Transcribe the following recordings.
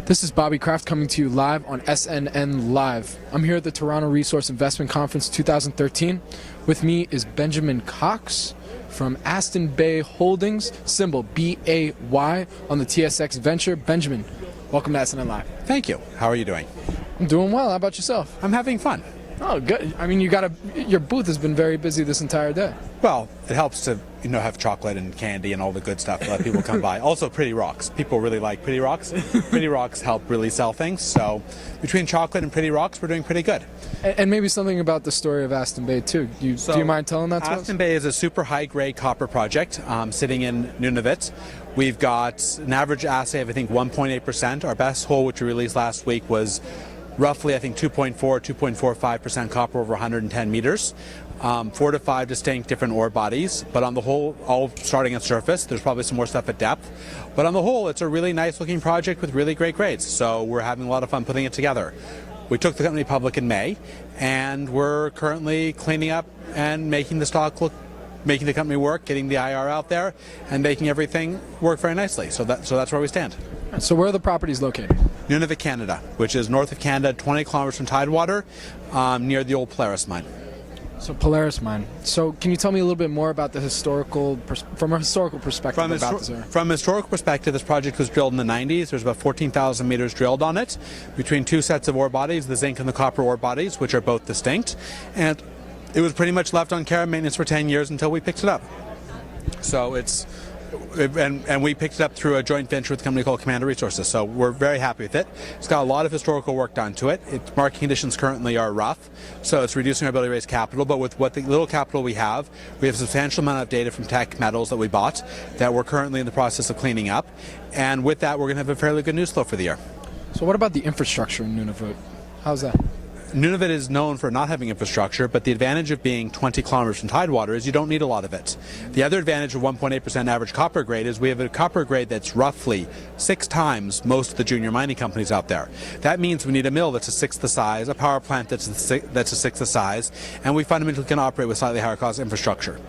This is Bobby Kraft coming to you live on SNN Live. I'm here at the Toronto Resource Investment Conference 2013. With me is Benjamin Cox from Aston Bay Holdings, symbol BAY on the TSX Venture. Benjamin, welcome to SNN Live. Thank you. How are you doing? I'm doing well. How about yourself? I'm having fun. Oh, good. I mean, your booth has been very busy this entire day. Well, it helps to, have chocolate and candy and all the good stuff to let people come by. Also, pretty rocks. People really like pretty rocks. Pretty rocks help really sell things. So between chocolate and pretty rocks, we're doing pretty good. And maybe something about the story of Aston Bay, too. Do you mind telling that to us? Aston Bay is a super high-grade copper project sitting in Nunavut. We've got an average assay of, I think, 1.8%. Our best hole, which we released last week, was roughly, I think, 2.45% copper over 110 meters. 4 to 5 distinct different ore bodies, but on the whole, all starting at surface. There's probably some more stuff at depth. But on the whole, it's a really nice looking project with really great grades. So we're having a lot of fun putting it together. We took the company public in May, and we're currently cleaning up and making the stock look, making the company work, getting the IR out there, and making everything work very nicely. So that's where we stand. So where are the properties located? Nunavut, Canada, which is north of Canada, 20 kilometers from Tidewater, near the old Polaris mine. So Polaris mine. So can you tell me a little bit more about the from a historical perspective about this area? From a historical perspective, this project was drilled in the 90s. There's about 14,000 meters drilled on it, between two sets of ore bodies, the zinc and the copper ore bodies, which are both distinct. And it was pretty much left on care and maintenance for 10 years until we picked it up. So and we picked it up through a joint venture with a company called Commander Resources. So we're very happy with it. It's got a lot of historical work done to it. Market conditions currently are rough, so it's reducing our ability to raise capital. But with what the little capital we have a substantial amount of data from tech metals that we bought that we're currently in the process of cleaning up. And with that, we're going to have a fairly good news flow for the year. So what about the infrastructure in Nunavut? How's that? Nunavut is known for not having infrastructure, but the advantage of being 20 kilometers from Tidewater is you don't need a lot of it. The other advantage of 1.8% average copper grade is we have a copper grade that's roughly 6 times most of the junior mining companies out there. That means we need a mill that's a sixth the size, a power plant that's a sixth the size, and we fundamentally can operate with slightly higher cost infrastructure.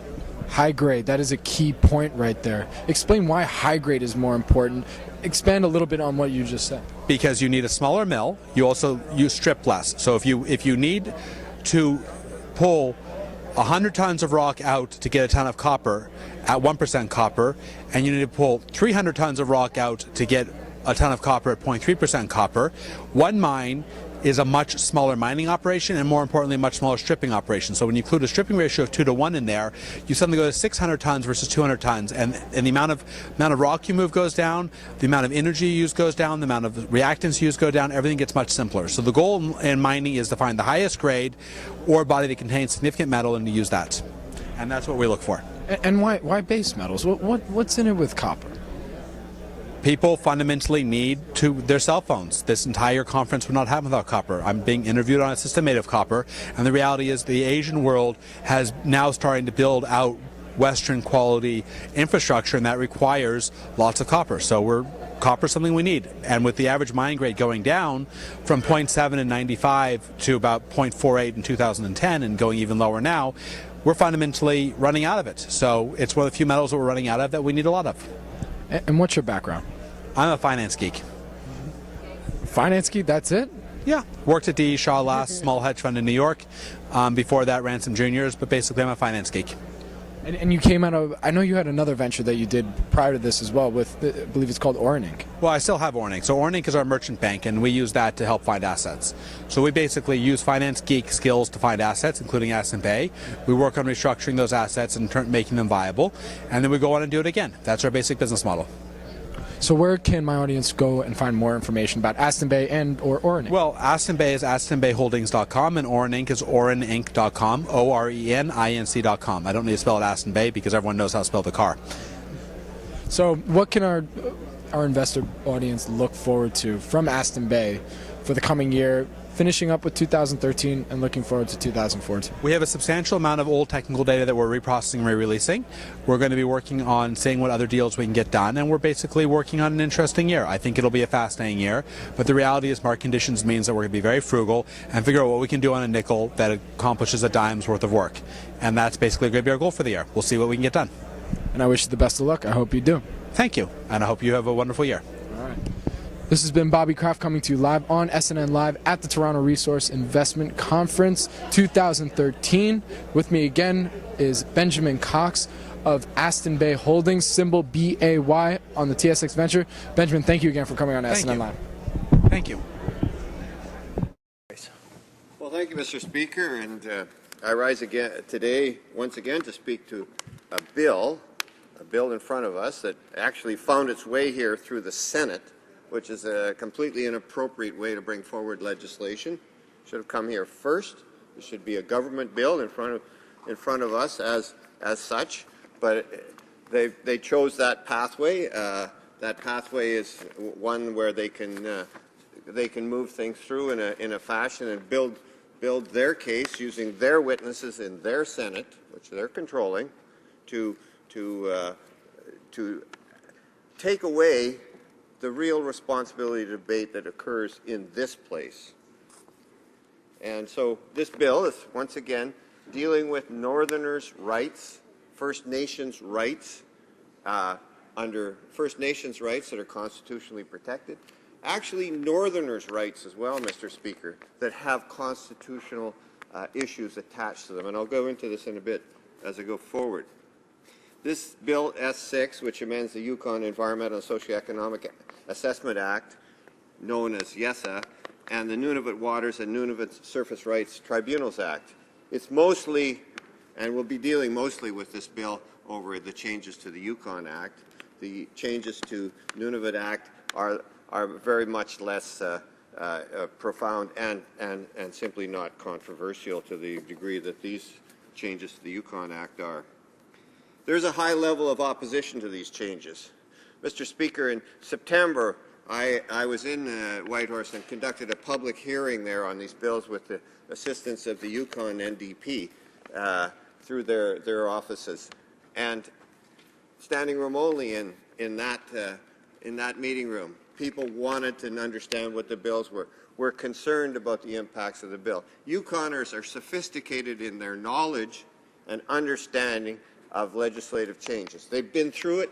High grade, that is a key point right there. Explain why high grade is more important. Expand a little bit on what you just said. Because you need a smaller mill, you strip less. So if you need to pull 100 tons of rock out to get a ton of copper at 1% copper, and you need to pull 300 tons of rock out to get a ton of copper at 0.3% copper, one mine is a much smaller mining operation and, more importantly, a much smaller stripping operation. So when you include a stripping ratio of 2 to 1 in there, you suddenly go to 600 tons versus 200 tons, and the amount of rock you move goes down, the amount of energy you use goes down, the amount of reactants you use go down, everything gets much simpler. So the goal in mining is to find the highest grade ore body that contains significant metal and to use that. And that's what we look for. And why base metals? What's in it with copper? People fundamentally need their cell phones. This entire conference would not happen without copper. I'm being interviewed on a system made of copper, and the reality is the Asian world has now starting to build out Western quality infrastructure, and that requires lots of copper. So copper is something we need. And with the average mine grade going down from 0.7 in 95 to about 0.48 in 2010 and going even lower now, we're fundamentally running out of it. So it's one of the few metals that we're running out of that we need a lot of. And what's your background? I'm a finance geek. Finance geek, that's it? Yeah. Worked at D.E. Shaw last, small hedge fund in New York. Before that, ran some juniors, but basically I'm a finance geek. And you came out of, I know you had another venture that you did prior to this as well with, I believe it's called Oren Inc. Well, I still have Oren Inc. So Oren Inc. is our merchant bank, and we use that to help find assets. So we basically use finance geek skills to find assets, including Aston Bay. We work on restructuring those assets and making them viable, and then we go on and do it again. That's our basic business model. So where can my audience go and find more information about Aston Bay or Oren Inc.? Well, Aston Bay is astonbayholdings.com, and Oren Inc. is oreninc.com, ORENINC.com. I don't need to spell it Aston Bay because everyone knows how to spell the car. So what can our investor audience look forward to from Aston Bay for the coming year, finishing up with 2013 and looking forward to 2014? We have a substantial amount of old technical data that we're reprocessing and re-releasing. We're going to be working on seeing what other deals we can get done, and we're basically working on an interesting year. I think it'll be a fascinating year, but the reality is market conditions means that we're going to be very frugal and figure out what we can do on a nickel that accomplishes a dime's worth of work. And that's basically going to be our goal for the year. We'll see what we can get done. And I wish you the best of luck. I hope you do. Thank you, and I hope you have a wonderful year. All right. This has been Bobby Kraft coming to you live on SNN Live at the Toronto Resource Investment Conference 2013. With me again is Benjamin Cox of Aston Bay Holdings, symbol BAY on the TSX Venture. Benjamin, thank you again for coming on SNN Live. Thank you. Well, thank you, Mr. Speaker, and I rise again today once again to speak to a bill in front of us that actually found its way here through the Senate, which is a completely inappropriate way to bring forward legislation. It should have come here first. It should be a government bill in front of us as such, but they chose that pathway. That pathway is one where they can move things through in a fashion and build their case using their witnesses in their Senate, which they're controlling, to take away the real responsibility debate that occurs in this place. And so this bill is once again dealing with Northerners' rights, First Nations rights, under First Nations rights that are constitutionally protected. Actually, Northerners' rights as well, Mr. Speaker, that have constitutional issues attached to them. And I'll go into this in a bit as I go forward. This Bill S6, which amends the Yukon Environmental and Socioeconomic Assessment Act, known as YESA, and the Nunavut Waters and Nunavut Surface Rights Tribunals Act. It's mostly, and we'll be dealing mostly with this bill over the changes to the Yukon Act. The changes to Nunavut Act are very much less profound and simply not controversial to the degree that these changes to the Yukon Act are. There's a high level of opposition to these changes. Mr. Speaker, in September, I was in Whitehorse and conducted a public hearing there on these bills with the assistance of the Yukon NDP through their offices. And standing room only in that meeting room, people wanted to understand what the bills were. We're concerned about the impacts of the bill. Yukoners are sophisticated in their knowledge and understanding of legislative changes. They've been through it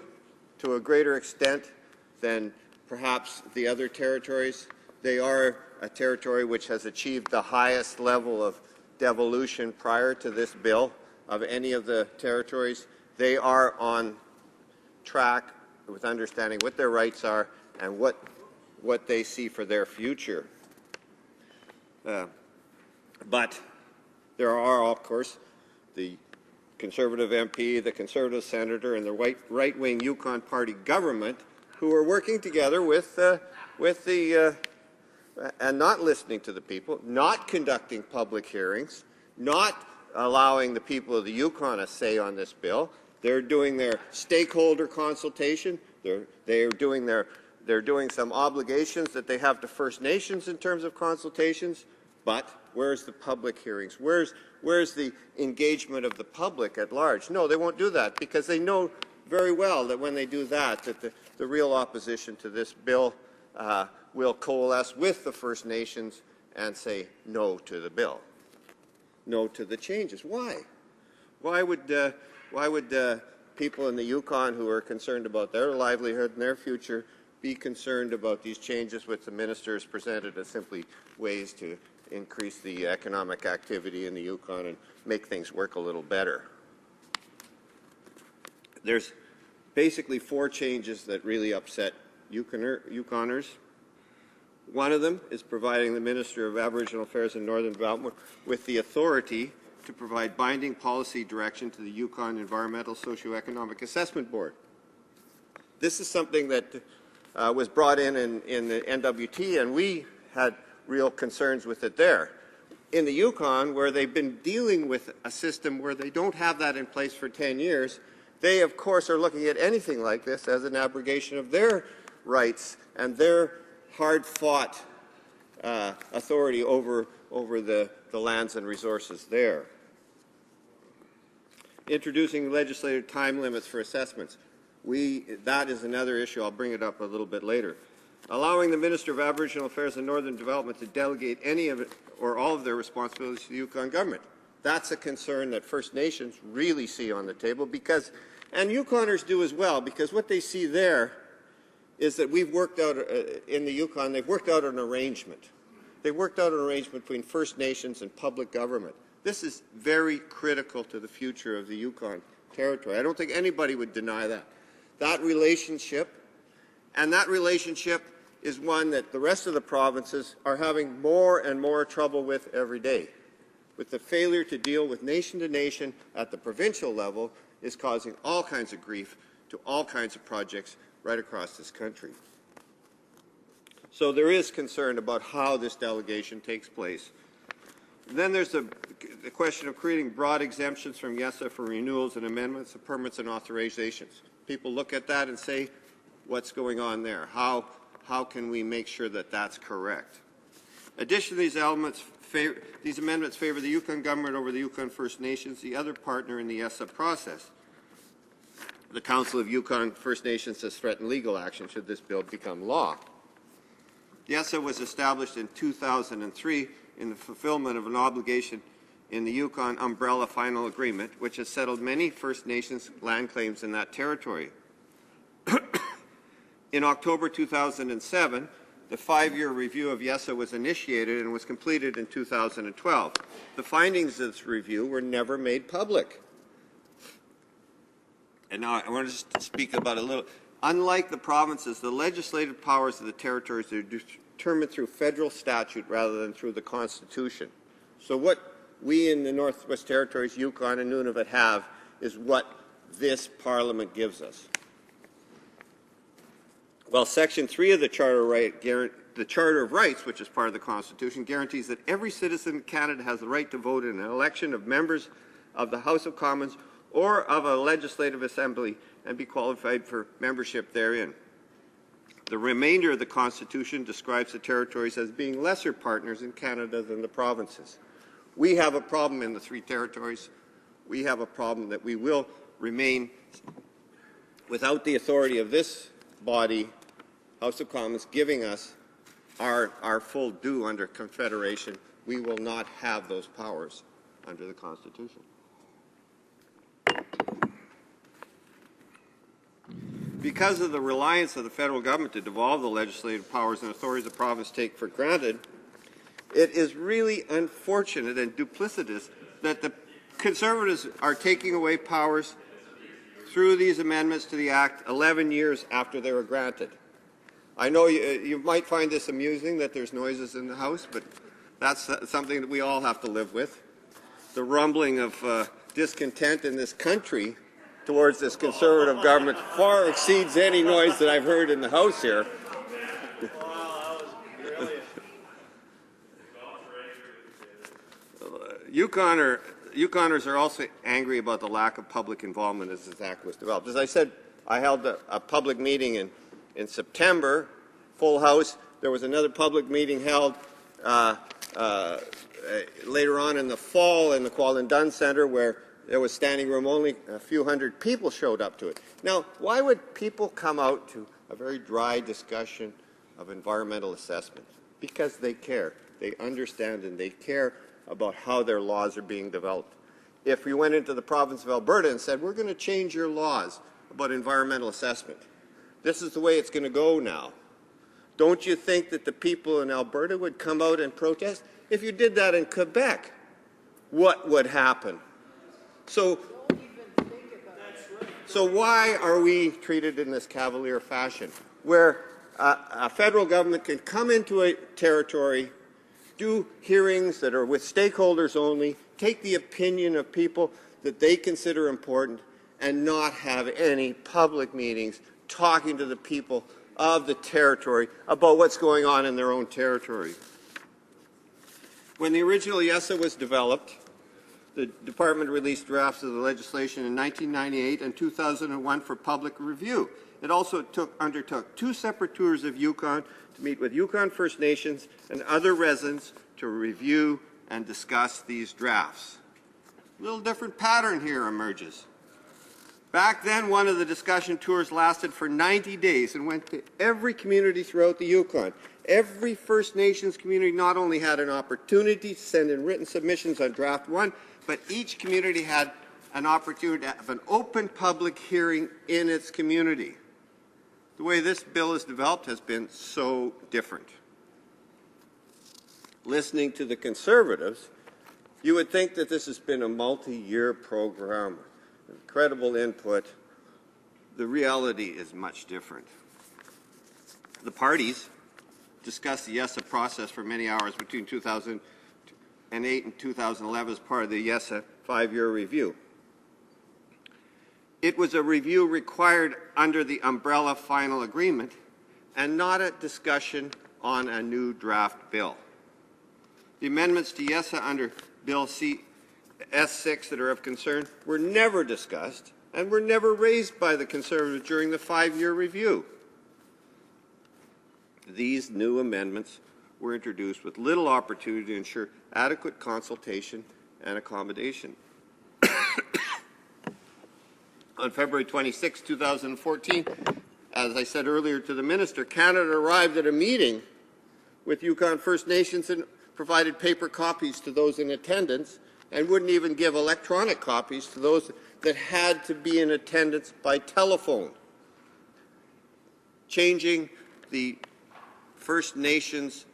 to a greater extent than perhaps the other territories. They are a territory which has achieved the highest level of devolution prior to this bill of any of the territories. They are on track with understanding what their rights are and what they see for their future. But there are, of course, the Conservative MP, the Conservative Senator, and the right-wing Yukon Party government who are working together and not listening to the people, not conducting public hearings, not allowing the people of the Yukon a say on this bill. They're doing their stakeholder consultation. They're doing some obligations that they have to First Nations in terms of consultations. But where's the public hearings? Where's the engagement of the public at large? No, they won't do that because they know very well that when they do that, that the real opposition to this bill will coalesce with the First Nations and say no to the bill, no to the changes. Why? Why would people in the Yukon who are concerned about their livelihood and their future be concerned about these changes which the ministers presented as simply ways to increase the economic activity in the Yukon and make things work a little better? There's basically four changes that really upset Yukoners. One of them is providing the Minister of Aboriginal Affairs and Northern Development with the authority to provide binding policy direction to the Yukon Environmental Socioeconomic Assessment Board. This is something that was brought in the NWT, and we had real concerns with it there. In the Yukon, where they've been dealing with a system where they don't have that in place for 10 years, they, of course, are looking at anything like this as an abrogation of their rights and their hard-fought authority over the lands and resources there. Introducing legislative time limits for assessments. That is another issue. I'll bring it up a little bit later. Allowing the Minister of Aboriginal Affairs and Northern Development to delegate any of it or all of their responsibilities to the Yukon government. That's a concern that First Nations really see on the table because, and Yukoners do as well, because what they see there is that we've worked out, in the Yukon, they've worked out an arrangement. They've worked out an arrangement between First Nations and public government. This is very critical to the future of the Yukon territory. I don't think anybody would deny that. That relationship is one that the rest of the provinces are having more and more trouble with every day. With the failure to deal with nation to nation at the provincial level is causing all kinds of grief to all kinds of projects right across this country. So there is concern about how this delegation takes place. Then there's the question of creating broad exemptions from YESA for renewals and amendments of permits and authorizations. People look at that and say, what's going on there? How can we make sure that that's correct? Additionally, these amendments favor the Yukon government over the Yukon First Nations, the other partner in the YESA process. The Council of Yukon First Nations has threatened legal action should this bill become law. YESA was established in 2003 in the fulfillment of an obligation in the Yukon Umbrella Final Agreement, which has settled many First Nations land claims in that territory. In October 2007, the 5-year review of YESA was initiated and was completed in 2012. The findings of this review were never made public. And now I want to just speak about a little. Unlike the provinces, the legislative powers of the territories are determined through federal statute rather than through the Constitution. So what we in the Northwest Territories, Yukon and Nunavut have is what this Parliament gives us. Section 3 of the Charter of Rights, which is part of the Constitution, guarantees that every citizen in Canada has the right to vote in an election of members of the House of Commons or of a legislative assembly and be qualified for membership therein. The remainder of the Constitution describes the territories as being lesser partners in Canada than the provinces. We have a problem in the 3 territories. We have a problem that we will remain without the authority of this body, House of Commons, giving us our full due under Confederation. We will not have those powers under the Constitution. Because of the reliance of the federal government to devolve the legislative powers and authorities the province take for granted, it is really unfortunate and duplicitous that the Conservatives are taking away powers through these amendments to the Act 11 years after they were granted. I know you might find this amusing that there's noises in the House, but that's something that we all have to live with. The rumbling of discontent in this country towards this Conservative government far exceeds any noise that I've heard in the House here. Yukoners are also angry about the lack of public involvement as this act was developed. As I said, I held a public meeting in September, full house. There was another public meeting held later on in the fall in the Kwalin Dunn Centre where there was standing room only. A few hundred people showed up to it. Now, why would people come out to a very dry discussion of environmental assessment? Because they care. They understand and they care about how their laws are being developed. If we went into the province of Alberta and said, we're going to change your laws about environmental assessment, this is the way it's going to go now, don't you think that the people in Alberta would come out and protest? If you did that in Quebec, what would happen? So why are we treated in this cavalier fashion, where a federal government can come into a territory, do hearings that are with stakeholders only, take the opinion of people that they consider important, and not have any public meetings talking to the people of the territory about what's going on in their own territory? When the original YESA was developed, the Department released drafts of the legislation in 1998 and 2001 for public review. It also undertook 2 separate tours of Yukon to meet with Yukon First Nations and other residents to review and discuss these drafts. A little different pattern here emerges. Back then, one of the discussion tours lasted for 90 days and went to every community throughout the Yukon. Every First Nations community not only had an opportunity to send in written submissions on draft 1, but each community had an opportunity to have an open public hearing in its community. The way this bill is developed has been so different. Listening to the Conservatives, you would think that this has been a multi-year program, incredible input. The reality is much different. The parties discussed the YESA process for many hours between 2008 and 2011 as part of the YESA 5-year review. It was a review required under the umbrella final agreement and not a discussion on a new draft bill. The amendments to YESA under Bill S6 that are of concern were never discussed and were never raised by the Conservatives during the 5-year review. These new amendments were introduced with little opportunity to ensure adequate consultation and accommodation. On February 26, 2014, as I said earlier to the Minister, Canada arrived at a meeting with Yukon First Nations and provided paper copies to those in attendance and wouldn't even give electronic copies to those that had to be in attendance by telephone. Changing the First Nations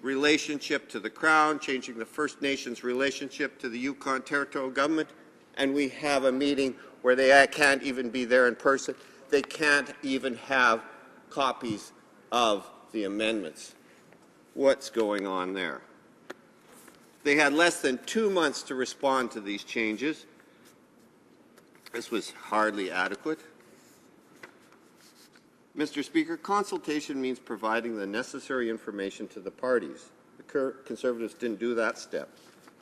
relationship to the Crown, changing the First Nations relationship to the Yukon Territorial Government, and we have a meeting where they can't even be there in person. They can't even have copies of the amendments. What's going on there? They had less than 2 months to respond to these changes. This was hardly adequate. Mr. Speaker, consultation means providing the necessary information to the parties. The Conservatives didn't do that step.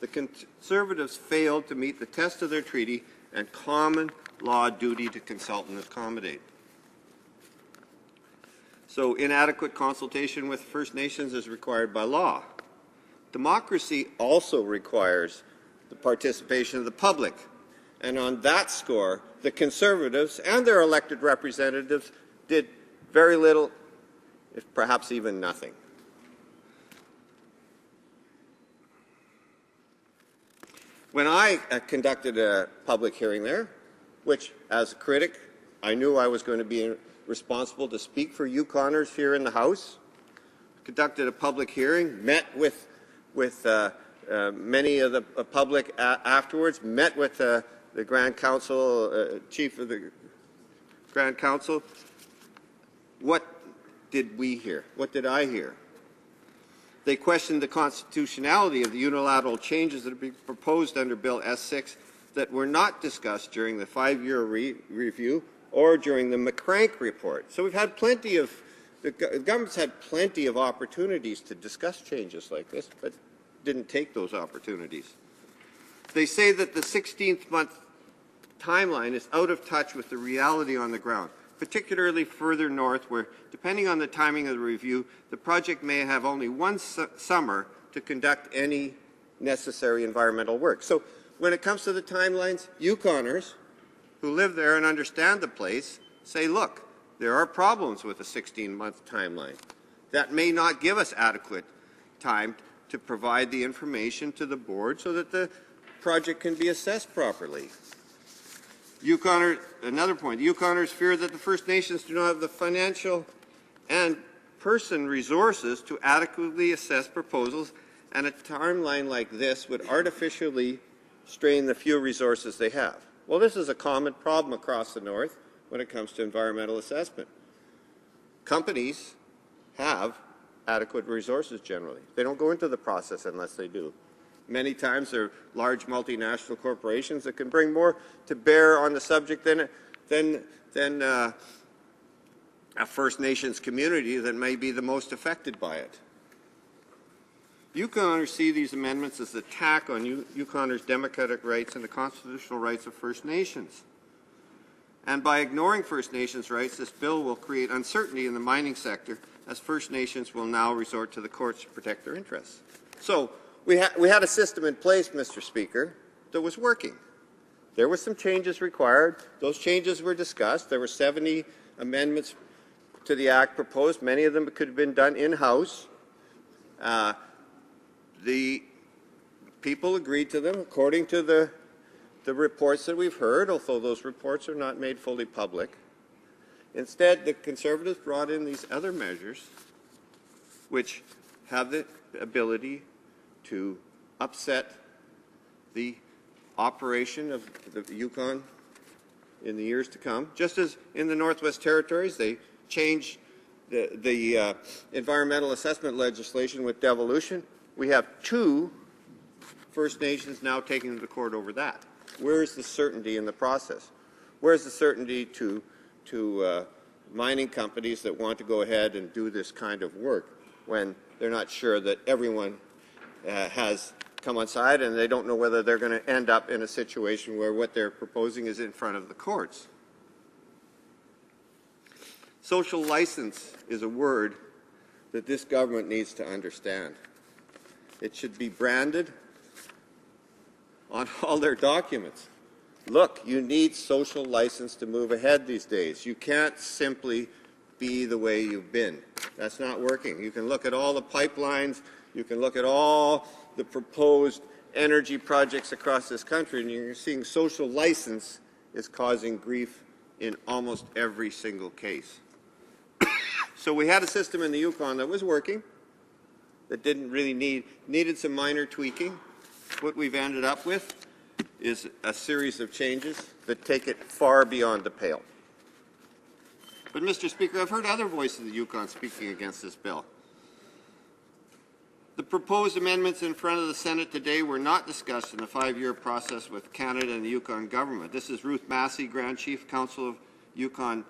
The Conservatives failed to meet the test of their treaty and common law duty to consult and accommodate. So inadequate consultation with First Nations is required by law. Democracy also requires the participation of the public. And on that score, the Conservatives and their elected representatives did very little, if perhaps even nothing. When I conducted a public hearing there, which as a critic, I knew I was going to be responsible to speak for Yukoners here in the House, conducted a public hearing, met with many of the public afterwards, met with the Grand Council, Chief of the Grand Council. What did we hear? What did I hear? They questioned the constitutionality of the unilateral changes that are being proposed under Bill S6 that were not discussed during the 5-year review or during the McCrank report. So we've had plenty of, the government's had plenty of opportunities to discuss changes like this, but didn't take those opportunities. They say that the 16th month timeline is out of touch with the reality on the ground, particularly further north where, depending on the timing of the review, the project may have only one summer to conduct any necessary environmental work. So when it comes to the timelines, Yukoners who live there and understand the place say, look, there are problems with a 16-month timeline. That may not give us adequate time to provide the information to the board so that the project can be assessed properly. Another point, the Yukoners fear that the First Nations do not have the financial and person resources to adequately assess proposals, and a timeline like this would artificially strain the few resources they have. Well, this is a common problem across the North when it comes to environmental assessment. Companies have adequate resources generally. They don't go into the process unless they do. Many times they're large multinational corporations that can bring more to bear on the subject than a First Nations community that may be the most affected by it. Yukoners see these amendments as an attack on Yukoners' democratic rights and the constitutional rights of First Nations. And by ignoring First Nations rights, this bill will create uncertainty in the mining sector, as First Nations will now resort to the courts to protect their interests. So we had a system in place, Mr. Speaker, that was working. There were some changes required. Those changes were discussed. There were 70 amendments to the Act proposed. Many of them could have been done in-house. The people agreed to them according to the reports that we've heard, although those reports are not made fully public. Instead, the Conservatives brought in these other measures which have the ability to upset the operation of the Yukon in the years to come. Just as in the Northwest Territories, they changed the environmental assessment legislation with devolution. We have 2 First Nations now taking them to court over that. Where's the certainty in the process? Where's the certainty to mining companies that want to go ahead and do this kind of work when they're not sure that everyone has come on side and they don't know whether they're going to end up in a situation where what they're proposing is in front of the courts? Social license is a word that this government needs to understand. It should be branded on all their documents. Look, you need social license to move ahead these days. You can't simply be the way you've been. That's not working. You can look at all the pipelines, you can look at all the proposed energy projects across this country, and you're seeing social license is causing grief in almost every single case. So we had a system in the Yukon that was working, that didn't really needed some minor tweaking. What we've ended up with is a series of changes that take it far beyond the pale. But, Mr. Speaker, I've heard other voices of the Yukon speaking against this bill. The proposed amendments in front of the Senate today were not discussed in the 5-year process with Canada and the Yukon government. This is Ruth Massey, Grand Chief Counsel of Yukon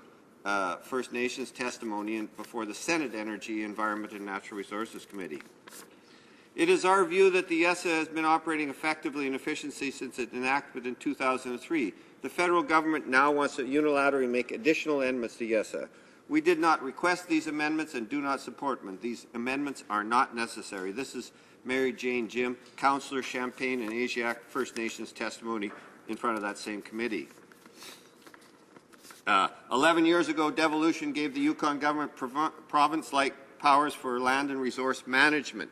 First Nations testimony before the Senate Energy, Environment and Natural Resources Committee. It is our view that the YESA has been operating effectively and efficiently since its enactment in 2003. The federal government now wants to unilaterally make additional amendments to YESA. We did not request these amendments and do not support them. These amendments are not necessary. This is Mary Jane Jim, Councillor Champagne and Asiatic First Nations testimony in front of that same committee. 11 years ago, devolution gave the Yukon government province-like powers for land and resource management.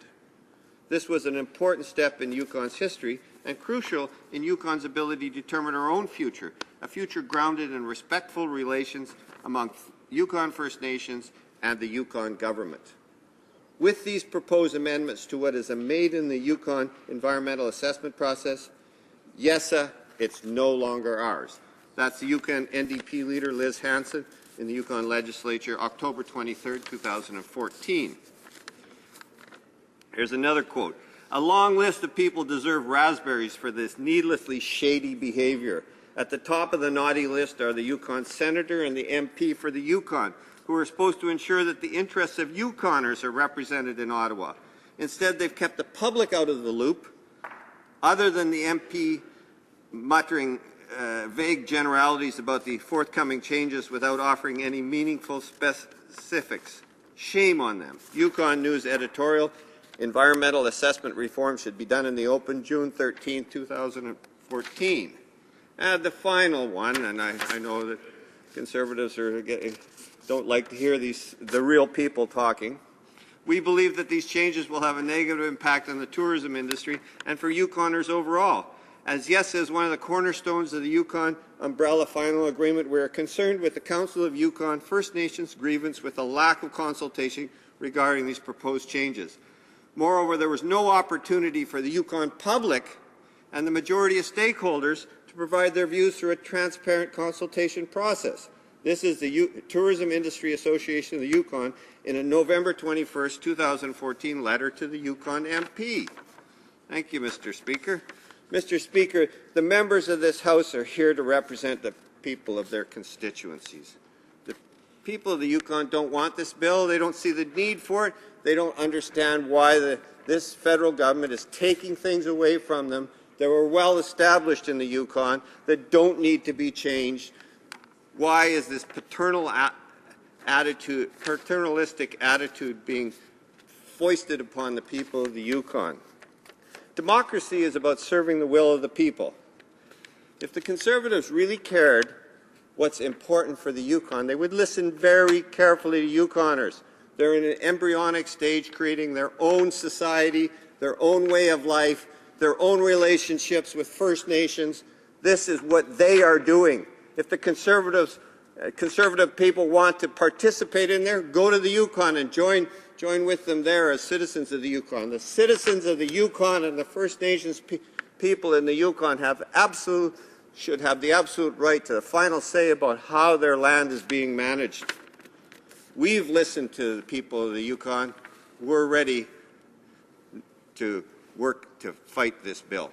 This was an important step in Yukon's history and crucial in Yukon's ability to determine our own future, a future grounded in respectful relations among Yukon First Nations and the Yukon government. With these proposed amendments to what is made in the Yukon environmental assessment process, YESA, it's no longer ours. That's the Yukon NDP leader, Liz Hanson, in the Yukon legislature, October 23, 2014. Here's another quote. A long list of people deserve raspberries for this needlessly shady behavior. At the top of the naughty list are the Yukon Senator and the MP for the Yukon, who are supposed to ensure that the interests of Yukoners are represented in Ottawa. Instead, they've kept the public out of the loop, other than the MP muttering vague generalities about the forthcoming changes without offering any meaningful specifics. Shame on them. Yukon News editorial, environmental assessment reform should be done in the open, June 13, 2014. And the final one, and I know that Conservatives don't like to hear the real people talking. We believe that these changes will have a negative impact on the tourism industry and for Yukoners overall. As YESA is one of the cornerstones of the Yukon Umbrella Final Agreement, we are concerned with the Council of Yukon First Nations grievance with a lack of consultation regarding these proposed changes. Moreover, there was no opportunity for the Yukon public and the majority of stakeholders to provide their views through a transparent consultation process. This is the Tourism Industry Association of the Yukon in a November 21, 2014 letter to the Yukon MP. Thank you, Mr. Speaker. Mr. Speaker, the members of this House are here to represent the people of their constituencies. The people of the Yukon don't want this bill. They don't see the need for it. They don't understand why this federal government is taking things away from them that were well established in the Yukon that don't need to be changed. Why is this paternalistic attitude being foisted upon the people of the Yukon? Democracy is about serving the will of the people. If the Conservatives really cared what's important for the Yukon, they would listen very carefully to Yukoners. They're in an embryonic stage creating their own society, their own way of life, their own relationships with First Nations. This is what they are doing. If the Conservatives conservative people want to participate in there, go to the Yukon and join with them there as citizens of the Yukon. The citizens of the Yukon and the First Nations people in the Yukon should have the absolute right to the final say about how their land is being managed. We've listened to the people of the Yukon. We're ready to work to fight this bill.